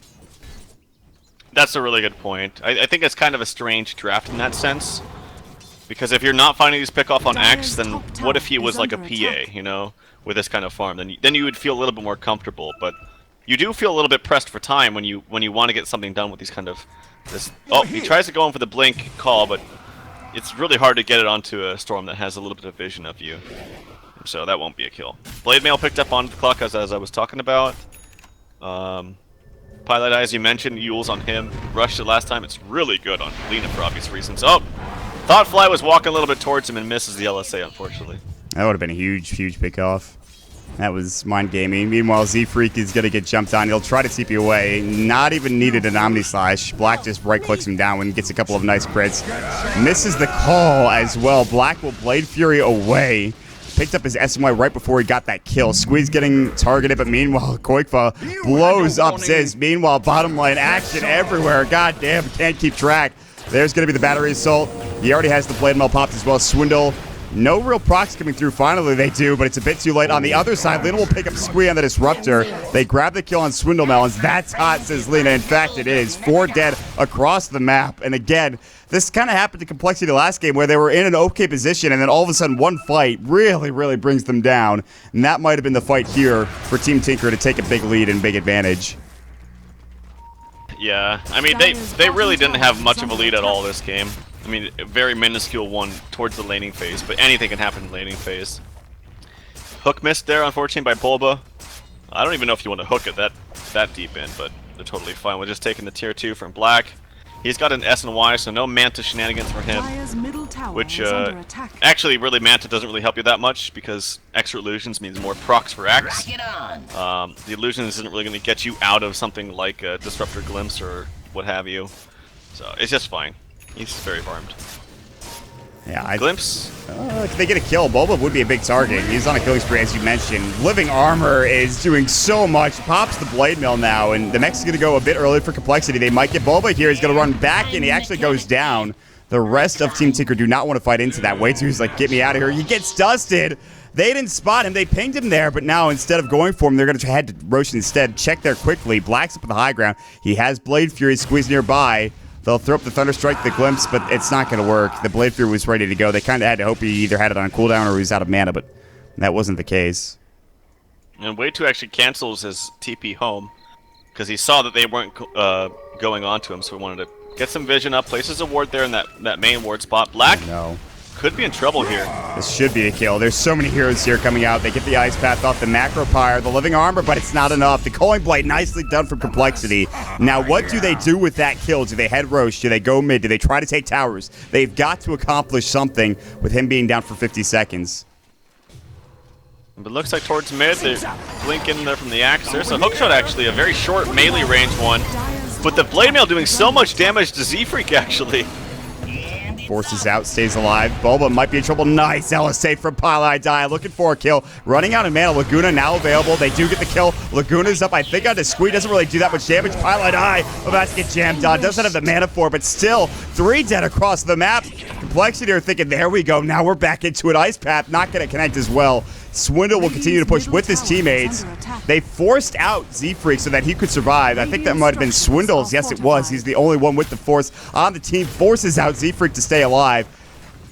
That's a really good point. I think it's kind of a strange draft in that sense. Because if you're not finding these pick off on Axe, then what if he was like a PA, you know, with this kind of farm? Then you would feel a little bit more comfortable. But you do feel a little bit pressed for time when you want to get something done with these kind of this. Oh, he tries to go in for the blink call, but it's really hard to get it onto a Storm that has a little bit of vision of you. So that won't be a kill. Blade Mail picked up on the clock as I was talking about. Pilot Eye, as you mentioned, Yules on him. Rushed it last time. It's really good on Lina for obvious reasons. Oh! Thought Fly was walking a little bit towards him and misses the LSA, unfortunately. That would have been a huge pick off. That was mind gaming. Meanwhile, Z-Freak is going to get jumped on. He'll try to TP away. Not even needed an Omni Slash. Black just right-clicks him down and gets a couple of nice crits. Misses the call as well. Black will Blade Fury away. Picked up his SMY right before he got that kill. Squeeze getting targeted, but meanwhile, Koikfa blows up Ziz. Meanwhile, bottom lane action everywhere. God damn, can't keep track. There's going to be the battery assault. He already has the blade mail popped as well. Swindle. No real procs coming through. Finally, they do, but it's a bit too late. On the other side, Lina will pick up Squee on the Disruptor. They grab the kill on Swindle Melons. That's hot, says Lina. In fact, it is. 4 dead across the map. And again, this kind of happened to CompLexity last game where they were in an okay position, and then all of a sudden one fight really brings them down. And that might have been the fight here for Team Tinker to take a big lead and big advantage. Yeah, I mean, they really didn't have much of a lead at all this game. I mean, a very minuscule one towards the laning phase, but anything can happen in the laning phase. Hook missed there, unfortunately, by Bulba. I don't even know if you want to hook it that deep in, but they're totally fine. We're just taking the tier 2 from Black. He's got an S and Y, so no Manta shenanigans for him. Which, actually, really, Manta doesn't really help you that much, because extra illusions means more procs for Axe. The illusions isn't really going to get you out of something like a Disruptor Glimpse or what have you. So, it's just fine. He's very farmed. Yeah, Glimpse. If they get a kill, Bulba would be a big target. He's on a killing spree, as you mentioned. Living Armor is doing so much. Pops the Blade Mill now, and the mech's going to go a bit early for CompLexity. They might get Bulba here. He's going to run back, and he actually goes down. The rest of Team Tinker do not want to fight into that. Way too, he's like, get me out of here. He gets dusted. They didn't spot him. They pinged him there, but now instead of going for him, they're going to head to Roche instead. Check there quickly. Black's up at the high ground. He has Blade Fury squeezed nearby. They'll throw up the Thunderstrike, the Glimpse, but it's not going to work. The Blade Fury was ready to go. They kind of had to hope he either had it on cooldown or he was out of mana, but that wasn't the case. And Way 2 actually cancels his TP home because he saw that they weren't going on to him, so he wanted to get some vision up, places a ward there in that main ward spot. Black could be in trouble here. This should be a kill. There's so many heroes here coming out. They get the Ice Path off the Macro Pyre, the Living Armor, but it's not enough. The Culling Blade, nicely done from CompLexity. Now, what do they do with that kill? Do they head Roche? Do they go mid? Do they try to take towers? They've got to accomplish something with him being down for 50 seconds. But looks like towards mid, they blink in there from the Axe. There's a hookshot, actually, a very short melee range one. But the Blade Mail doing so much damage to Z-Freak, actually. Forces out, stays alive. Bulba might be in trouble. Nice LSA from Pilot Die. Looking for a kill. Running out of mana. Laguna now available. They do get the kill. Laguna's up. I think on the Squee. Doesn't really do that much damage. Pilot Die about to get jammed on. Doesn't have the mana for it, but still 3 dead across the map. CompLexity are thinking, there we go. Now we're back into an Ice Path. Not going to connect as well. Swindle will continue to push with his teammates. They forced out Z-Freak so that he could survive. I think that might have been Swindle's. Yes, it was. He's the only one with the force on the team. Forces out Z-Freak to stay alive.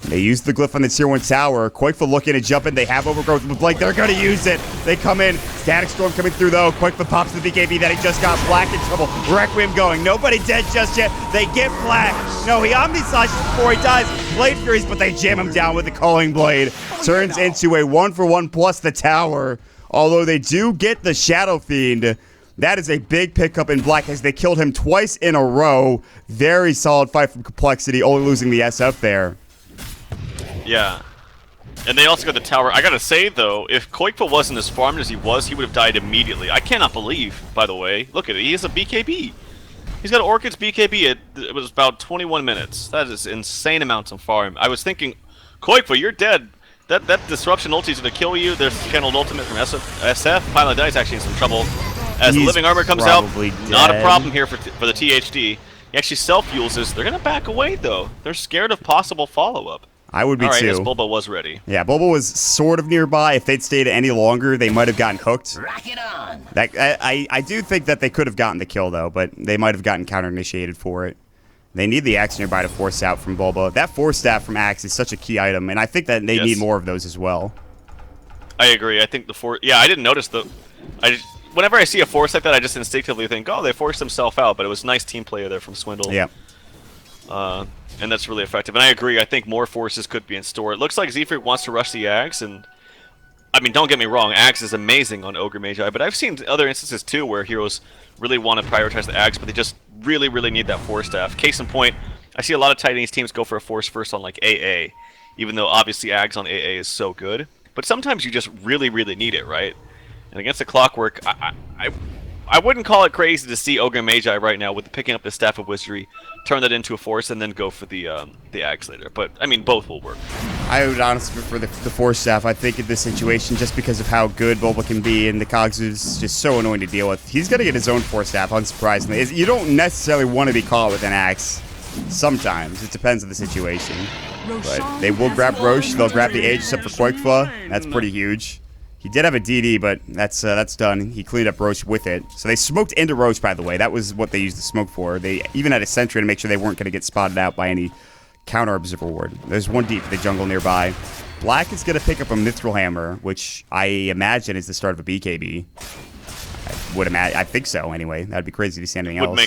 They use the glyph on the tier 1 tower. Koikfa looking to jump in. They have overgrowth with Blake. They're going to use it. They come in. Static Storm coming through, though. Koikfa pops the BKB that he just got. Black in trouble. Requiem going. Nobody dead just yet. They get Black. No, he Omni Slashes before he dies. Blade Furies, but they jam him down with the Culling Blade. Turns into a 1-for-1 plus the tower. Although they do get the Shadow Fiend. That is a big pickup in Black as they killed him twice in a row. Very solid fight from CompLexity, only losing the SF there. Yeah. And they also got the tower. I gotta say, though, if Koikfa wasn't as farmed as he was, he would have died immediately. I cannot believe, by the way. Look at it. He has a BKB. He's got Orchid's BKB. It was about 21 minutes. That is insane amounts of farm. I was thinking, Koikfa, you're dead. That disruption ulti's gonna kill you. There's Channeled Ultimate from SF. Pilot Dice actually in some trouble. As the Living Armor comes out, not a problem here for the THD. He actually self-uses. They're gonna back away, though. They're scared of possible follow-up. I would be All right, too. yes, Bulba was ready. Yeah, Bulba was sort of nearby. If they'd stayed any longer, they might have gotten hooked. Rock it on. I do think that they could have gotten the kill, though, but they might have gotten counter-initiated for it. They need the axe nearby to force out from Bulba. That Force Staff from Axe is such a key item, and I think that they need more of those as well. I agree. I think the Force... Yeah, I didn't notice the... Whenever I see a Force like that, I just instinctively think, oh, they forced themselves out, but it was nice team play there from Swindle. Yeah. And that's really effective. And I agree, I think more forces could be in store. It looks like Zephyr wants to rush the Axe, and... I mean, don't get me wrong, Axe is amazing on Ogre Magi, but I've seen other instances, too, where heroes really want to prioritize the Axe, but they just really, really need that Force Staff. Case in point, I see a lot of Titanies teams go for a Force first on, like, AA, even though, obviously, Axe on AA is so good. But sometimes you just really, really need it, right? And against the Clockwork, I wouldn't call it crazy to see Ogre Magi right now with picking up the Staff of Wizardry, turn that into a Force, and then go for the Axe later. But, I mean, both will work. I would honestly prefer the Force Staff, I think, in this situation, just because of how good Bulba can be, and the Cogs is just so annoying to deal with. He's going to get his own Force Staff, unsurprisingly. You don't necessarily want to be caught with an Axe. Sometimes. It depends on the situation. But they will grab Roche. They'll grab the Aegis up for Koikfa. That's pretty huge. He did have a DD, but that's done. He cleaned up Roche with it. So they smoked into Roche, by the way. That was what they used the smoke for. They even had a sentry to make sure they weren't going to get spotted out by any counter observer ward. There's one deep for the jungle nearby. Black is going to pick up a Mithril Hammer, which I imagine is the start of a BKB. I think so, anyway. That'd be crazy to see anything else.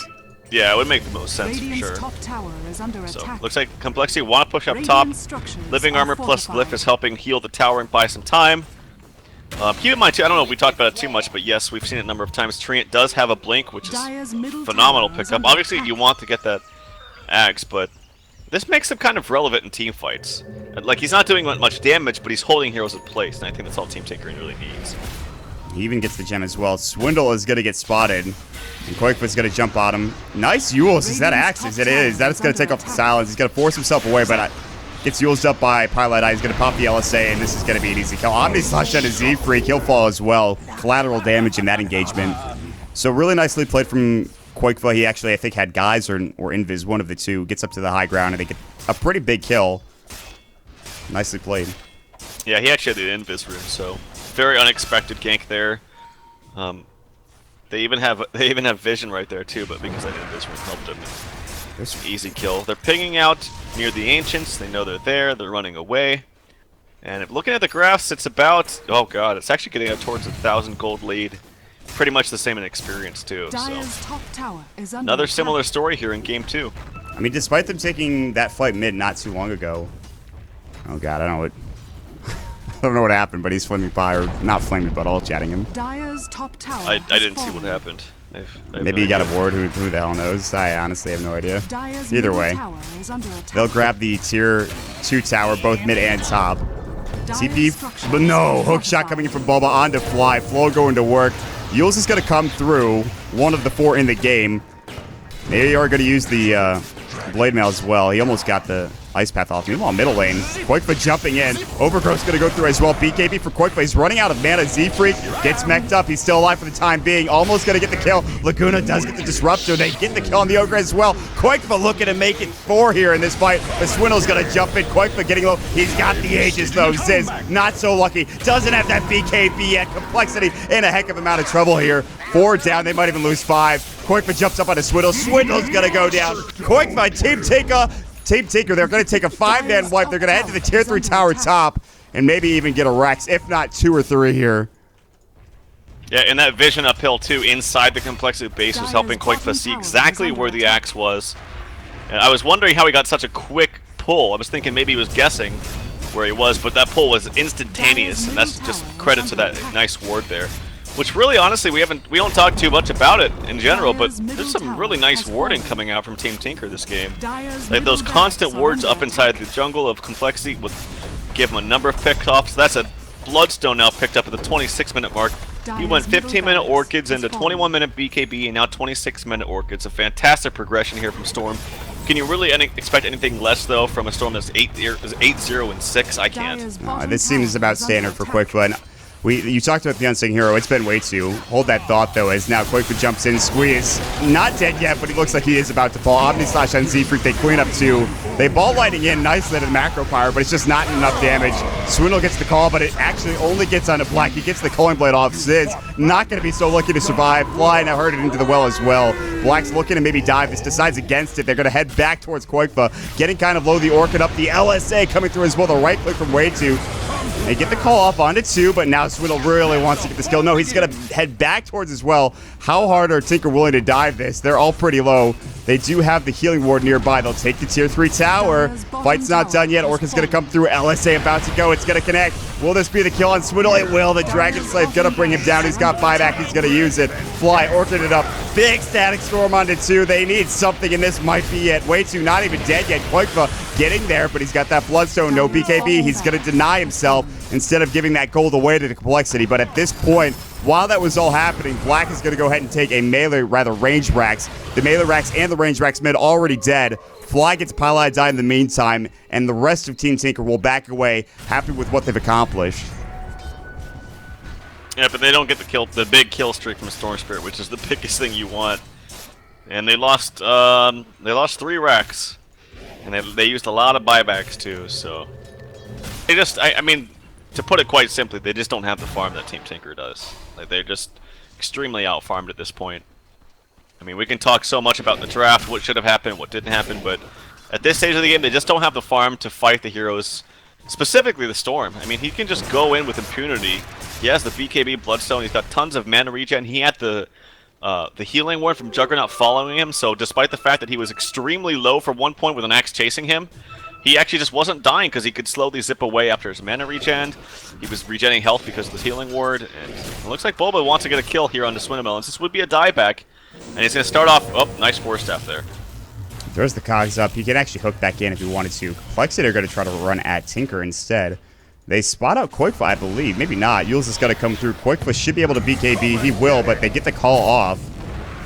Yeah, it would make the most sense for sure. Top tower is under So, attack. looks like CompLexity want to push up top. Living Armor plus Glyph is helping heal the tower and buy some time. Keep in mind, too, I don't know if we talked about it too much, but yes, we've seen it a number of times. Treant does have a Blink, which is phenomenal pickup. Obviously, you want to get that Axe, but this makes him kind of relevant in team fights. Like, he's not doing much damage, but he's holding heroes in place, and I think that's all Team Tinkering really needs. He even gets the gem as well. Swindle is going to get spotted. And Koikfa's going to jump on him. Nice Yules. Is that Axes? It is. That's going to take off the silence. He's going to force himself away, but gets Yules up by Pilot Eye. He's going to pop the LSA, and this is going to be an easy kill. Omni Slash on a Z-Freak. He'll fall as well. Collateral damage in that engagement. So really nicely played from Koikfa. He actually, I think, had Guys or Invis, one of the two. Gets up to the high ground, and they get a pretty big kill. Nicely played. Yeah, he actually had the Invis rune, so very unexpected gank there. They even have vision right there too, but because that Invis rune helped him, there's an easy kill. They're pinging out near the Ancients. They know they're there. They're running away. And if looking at the graphs, it's about, oh god, it's actually getting up towards 1,000 gold lead. Pretty much the same in experience too. So Top tower is under another attack. similar story here in game 2. I mean, despite them taking that fight mid not too long ago. Oh god, I don't know what happened, but he's flaming by, or not flaming, but all chatting him. Dire's top tower I didn't see what happened. Maybe he got a ward. Who the hell knows? I honestly have no idea. Dire's Either middle way, tower is under attack. they'll grab the tier 2 tower, both mid and top. Dire's TP, structures but no, are hook shot fortified. coming in from Bulba onto Fly. Flow going to work. Yules is going to come through, one of the 4 in the game. They are going to use the Blade Mail as well. He almost got the Ice Path off. Meanwhile, middle lane, Koikfa jumping in. Overgrowth's going to go through as well. BKB for Koikfa. He's running out of mana. Z-Freak gets mech'd up. He's still alive for the time being. Almost going to get the kill. Laguna does get the Disruptor. They get the kill on the Ogre as well. Koikfa looking to make it 4 here in this fight. But Swindle's going to jump in. Koikfa getting low. He's got the Aegis though. Ziz, not so lucky. Doesn't have that BKB yet. CompLexity in a heck of amount of trouble here. 4 down. They might even lose 5. Koikfa jumps up on a Swindle. Swindle's going to go down. Koikfa, Team Tinker, they're going to take a 5-man wipe. They're going to head to the tier 3 tower top and maybe even get a Rex, if not 2 or 3 here. Yeah, and that vision uphill too inside the CompLexity base was helping Koikfa see exactly where the Axe was. And I was wondering how he got such a quick pull. I was thinking maybe he was guessing where he was, but that pull was instantaneous, and that's just credit to that nice ward there. Which really, honestly, we don't talk too much about it in general, but there's some really nice warding coming out from Team Tinker this game. They have those constant wards up inside the jungle of CompLexity with give him a number of pickoffs. That's a Bloodstone now picked up at the 26-minute mark. He went 15-minute Orchids into 21-minute BKB and now 26-minute Orchids. A fantastic progression here from Storm. Can you really expect anything less, though, from a Storm that's 8-0 and 6? I can't. This seems about standard for Quickfoot. You talked about the unsung hero. It's been way too. Hold that thought, though, as now Quickfoot jumps in, squeeze. Not dead yet, but he looks like he is about to fall. Omni-Slash on Z-Freak, they clean up too. They ball lighting in nicely to the macro power, but it's just not enough damage. Swindle gets the call, but it actually only gets onto Black. He gets the Culling Blade off. Zid's not going to be so lucky to survive. Fly now hurt it into the well as well. Black's looking to maybe dive. This decides against it. They're going to head back towards Koikfa. Getting kind of low, the Orchid up. The LSA coming through as well. The right click from Way 2. They get the call off onto 2, but now Swindle really wants to get this kill. No, he's going to head back towards as well. How hard are Tinker willing to dive this? They're all pretty low. They do have the Healing Ward nearby. They'll take the Tier 3 tower. Fight's not done yet. Orca's going to come through. LSA about to go. It's going to connect. Will this be the kill on Swindle? It will. The Dragon Slave going to bring him down. He's got buyback. He's going to use it. Fly, Orchid it up. Big Static Storm onto 2. They need something, and this might be it. Way 2 not even dead yet. Koikfa getting there, but he's got that Bloodstone. No BKB. He's going to deny himself instead of giving that gold away to the CompLexity. But at this point, while that was all happening, Black is going to go ahead and take a melee, rather range racks. The melee racks and the range racks mid already dead. Fly gets Pylai die in the meantime, and the rest of Team Tinker will back away, happy with what they've accomplished. Yeah, but they don't get the big kill streak from Storm Spirit, which is the biggest thing you want. And they lost 3 racks, and they used a lot of buybacks too. So they just, I mean, to put it quite simply, they just don't have the farm that Team Tinker does. Like, they're just extremely out-farmed at this point. I mean, we can talk so much about the draft, what should have happened, what didn't happen, but at this stage of the game, they just don't have the farm to fight the heroes, specifically the Storm. I mean, he can just go in with impunity. He has the BKB Bloodstone, he's got tons of mana regen, he had the Healing Ward from Juggernaut following him, so despite the fact that he was extremely low for one point with an axe chasing him, he actually just wasn't dying because he could slowly zip away after his mana regen. He was regenerating health because of the Healing Ward, and it looks like Bulba wants to get a kill here on the Swindlemelons. This would be a dieback, and he's going to start off... Oh, nice Force Staff there. Throws the cogs up. He could actually hook back in if he wanted to. CompLexity are going to try to run at Tinker instead. They spot out Koikfa, I believe. Maybe not. Yules is going to come through. Koikfa should be able to BKB. He will, but they get the call off.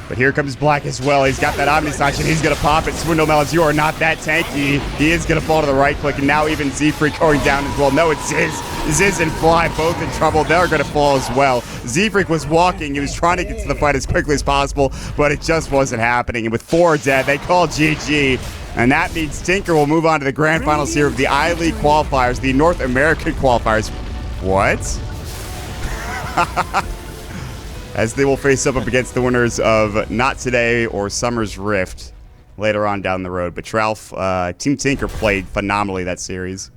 But here comes Black as well. He's got that Omni-Slash, and he's going to pop it. Swindlemelons, you are not that tanky. He is going to fall to the right click, and now even Z-Freak going down as well. No, it's Ziz and Fly both in trouble. They're going to fall as well. Z-Freak was walking. He was trying to get to the fight as quickly as possible, but it just wasn't happening. And with 4 dead, they call GG. And that means Tinker will move on to the grand finals here of the iLeague qualifiers, the North American qualifiers. What? As they will face up against the winners of Not Today or Summer's Rift later on down the road. But Tralf, Team Tinker played phenomenally that series.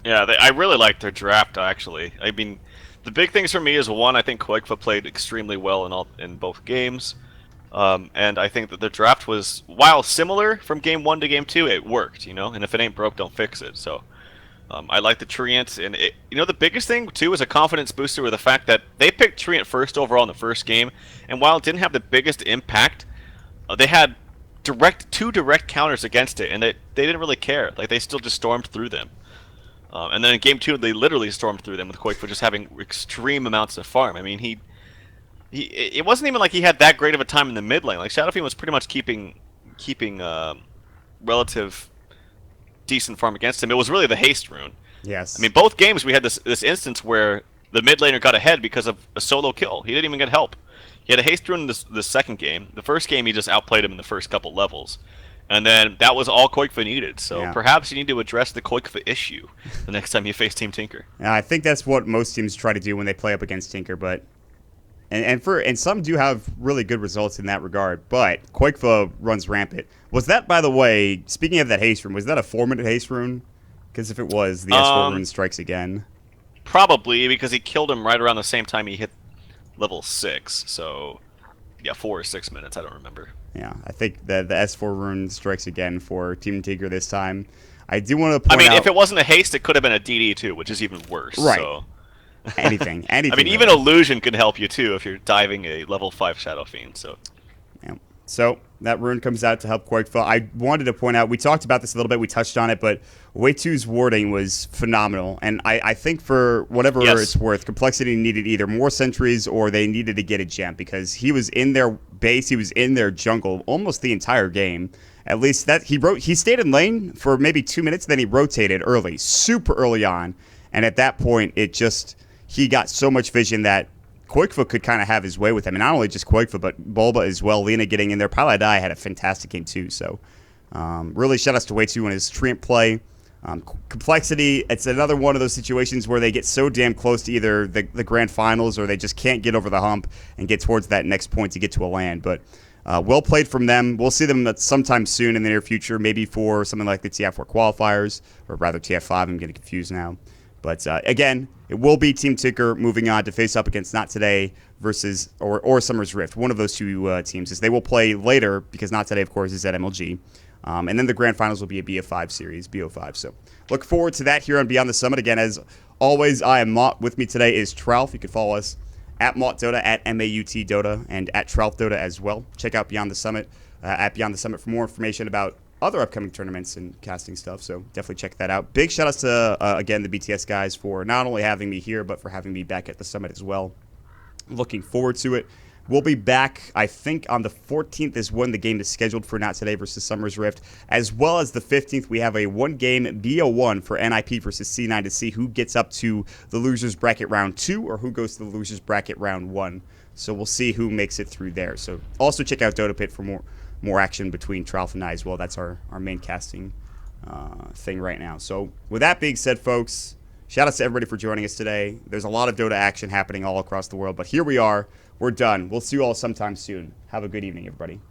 Yeah, I really liked their draft, actually. I mean, the big things for me is, one, I think Koikfa played extremely well in both games. And I think that the draft was, while similar from game 1 to game 2, it worked, you know? And if it ain't broke, don't fix it. So I like the Treant, and you know, the biggest thing too is a confidence booster with the fact that they picked Treant first overall in the first game, and while it didn't have the biggest impact, they had 2 direct counters against it, and they didn't really care. Like, they still just stormed through them. And then in game 2, they literally stormed through them with Koikfa just having extreme amounts of farm. I mean, it wasn't even like he had that great of a time in the mid lane. Like, Shadow Fiend was pretty much keeping relative decent farm against him. It was really the haste rune. Yes. I mean, both games we had this instance where the mid laner got ahead because of a solo kill. He didn't even get help. He had a haste rune in the second game. The first game, he just outplayed him in the first couple levels. And then that was all Koikfa needed. So perhaps you need to address the Koikfa issue the next time you face Team Tinker. I think that's what most teams try to do when they play up against Tinker, but and some do have really good results in that regard, but Koikfa runs rampant. Was that, by the way, speaking of that haste rune, was that a 4-minute haste rune? Because if it was, the S4 rune strikes again. Probably, because he killed him right around the same time he hit level 6. So, yeah, 4 or 6 minutes, I don't remember. Yeah, I think the S4 rune strikes again for Team Tinker this time. I do want to point out... if it wasn't a haste, it could have been a DD too, which is even worse. Right. So. Anything. I mean, even illusion can help you too if you're diving a level 5 Shadow Fiend. So. Yeah. So that rune comes out to help Quakeful. I wanted to point out, we talked about this a little bit, we touched on it, but Way2's warding was phenomenal. And I think for whatever it's worth, CompLexity needed either more sentries or they needed to get a gem because he was in their base, he was in their jungle almost the entire game. At least that he stayed in lane for maybe 2 minutes, then he rotated early, super early on. And at that point, he got so much vision that Quakefoot could kind of have his way with him. And not only just Quakefoot, but Bulba as well. Lena getting in there. Paladai had a fantastic game too. So really shout outs to Way2 on his Treant play. CompLexity, it's another one of those situations where they get so damn close to either the grand finals or they just can't get over the hump and get towards that next point to get to a land. But well played from them. We'll see them sometime soon in the near future, maybe for something like the TF4 qualifiers, or rather TF5. I'm getting confused now. But again, it will be Team Tinker moving on to face up against Not Today versus or Summer's Rift. One of those two teams is they will play later because Not Today, of course, is at MLG. And then the grand finals will be a BF5 series, BO5. So look forward to that here on Beyond the Summit. Again, as always, I am Maut. With me today is Tralf. You can follow us at MautDota, at MAUT Dota, and at Tralf Dota as well. Check out Beyond the Summit at Beyond the Summit for more information about other upcoming tournaments and casting stuff, so definitely check that out. Big shout outs to, again, the BTS guys for not only having me here, but for having me back at the Summit as well. Looking forward to it. We'll be back, I think, on the 14th is when the game is scheduled for Not Today versus Summer's Rift, as well as the 15th, we have a one-game BO1 for NIP versus C9 to see who gets up to the Losers Bracket Round 2 or who goes to the Losers Bracket Round 1. So we'll see who makes it through there. So also check out Dota Pit for more action between Tralf and I as well. That's our main casting thing right now. So with that being said, folks, shout out to everybody for joining us today. There's a lot of Dota action happening all across the world, but here we are. We're done. We'll see you all sometime soon. Have a good evening, everybody.